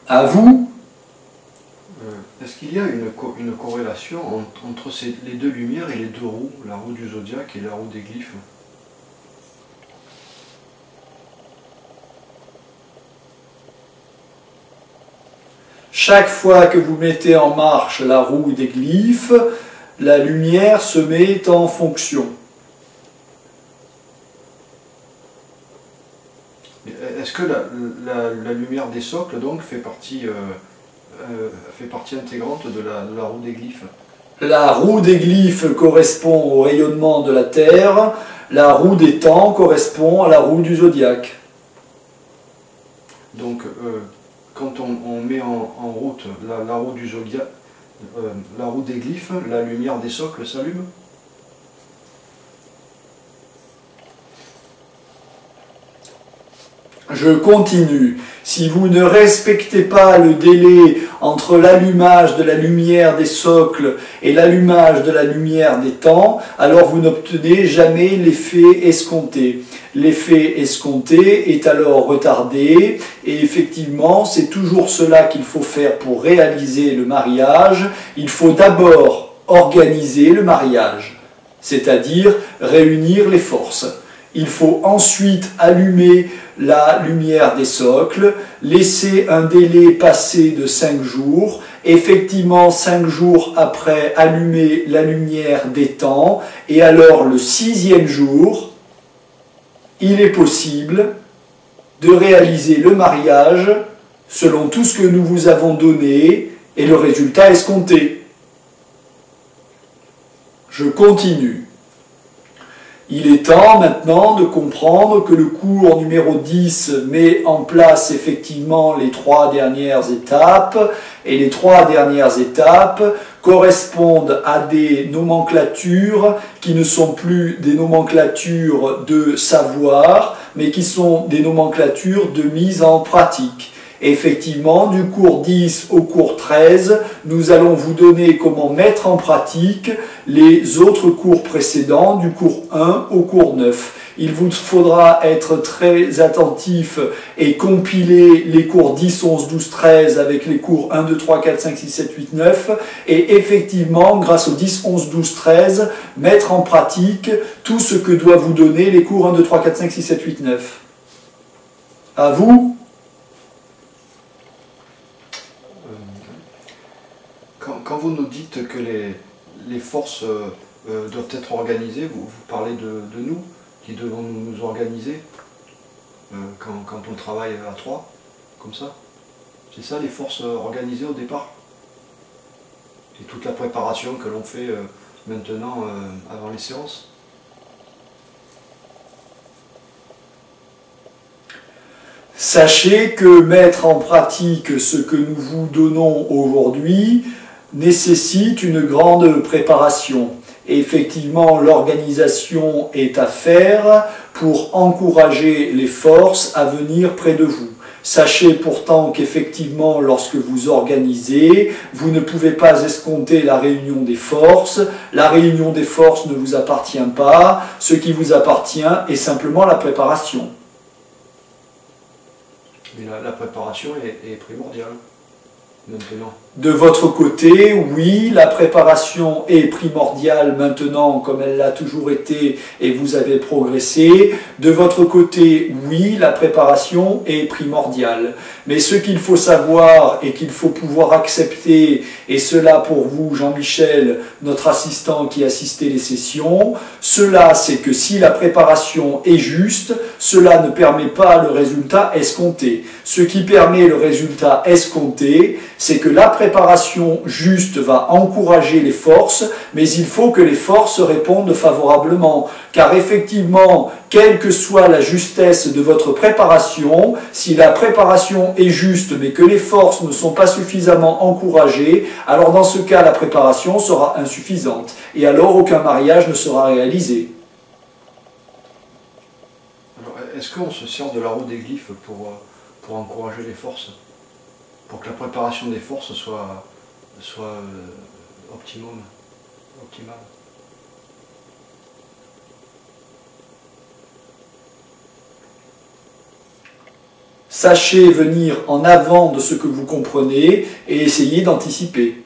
À vous? Est-ce qu'il y a une corrélation entre les deux lumières et les deux roues, la roue du zodiaque et la roue des glyphes? Chaque fois que vous mettez en marche la roue des glyphes, la lumière se met en fonction. Est-ce que la lumière des socles donc fait partie intégrante de la roue des glyphes? La roue des glyphes correspond au rayonnement de la Terre, la roue des temps correspond à la roue du zodiaque. Donc quand on met en route la roue du zodiaque, la roue des glyphes, la lumière des socles s'allume? Je continue. Si vous ne respectez pas le délai entre l'allumage de la lumière des socles et l'allumage de la lumière des temps, alors vous n'obtenez jamais l'effet escompté. L'effet escompté est alors retardé et effectivement, c'est toujours cela qu'il faut faire pour réaliser le mariage. Il faut d'abord organiser le mariage, c'est-à-dire réunir les forces. Il faut ensuite allumer la lumière des socles, laisser un délai passer de 5 jours, effectivement 5 jours après allumer la lumière des temps, et alors le 6e jour, il est possible de réaliser le mariage selon tout ce que nous vous avons donné et le résultat escompté. Je continue. Il est temps maintenant de comprendre que le cours numéro 10 met en place effectivement les 3 dernières étapes, et les 3 dernières étapes correspondent à des nomenclatures qui ne sont plus des nomenclatures de savoir, mais qui sont des nomenclatures de mise en pratique. Effectivement, du cours 10 au cours 13, nous allons vous donner comment mettre en pratique les autres cours précédents, du cours 1 au cours 9. Il vous faudra être très attentif et compiler les cours 10, 11, 12, 13 avec les cours 1, 2, 3, 4, 5, 6, 7, 8, 9. Et effectivement, grâce aux 10, 11, 12, 13, mettre en pratique tout ce que doit vous donner les cours 1, 2, 3, 4, 5, 6, 7, 8, 9. À vous. Quand vous nous dites que les forces doivent être organisées, vous parlez de nous, qui devons nous organiser quand on travaille à 3, comme ça? C'est ça les forces organisées au départ? Et toute la préparation que l'on fait maintenant avant les séances? Sachez que mettre en pratique ce que nous vous donnons aujourd'hui nécessite une grande préparation. Et effectivement, l'organisation est à faire pour encourager les forces à venir près de vous. Sachez pourtant qu'effectivement, lorsque vous organisez, vous ne pouvez pas escompter la réunion des forces. La réunion des forces ne vous appartient pas. Ce qui vous appartient est simplement la préparation. Mais la préparation est primordiale, maintenant. De votre côté, oui, la préparation est primordiale maintenant, comme elle l'a toujours été, et vous avez progressé. De votre côté, oui, la préparation est primordiale. Mais ce qu'il faut savoir et qu'il faut pouvoir accepter, et cela pour vous, Jean-Michel, notre assistant qui assistait les sessions, cela c'est que si la préparation est juste, cela ne permet pas le résultat escompté. Ce qui permet le résultat escompté, c'est que la préparation juste va encourager les forces, mais il faut que les forces répondent favorablement. Car effectivement, quelle que soit la justesse de votre préparation, si la préparation est juste, mais que les forces ne sont pas suffisamment encouragées, alors dans ce cas, la préparation sera insuffisante. Et alors, aucun mariage ne sera réalisé. Alors, est-ce qu'on se sert de la roue des glyphes pour encourager les forces? Pour que la préparation des forces soit optimale. Sachez venir en avant de ce que vous comprenez et essayez d'anticiper.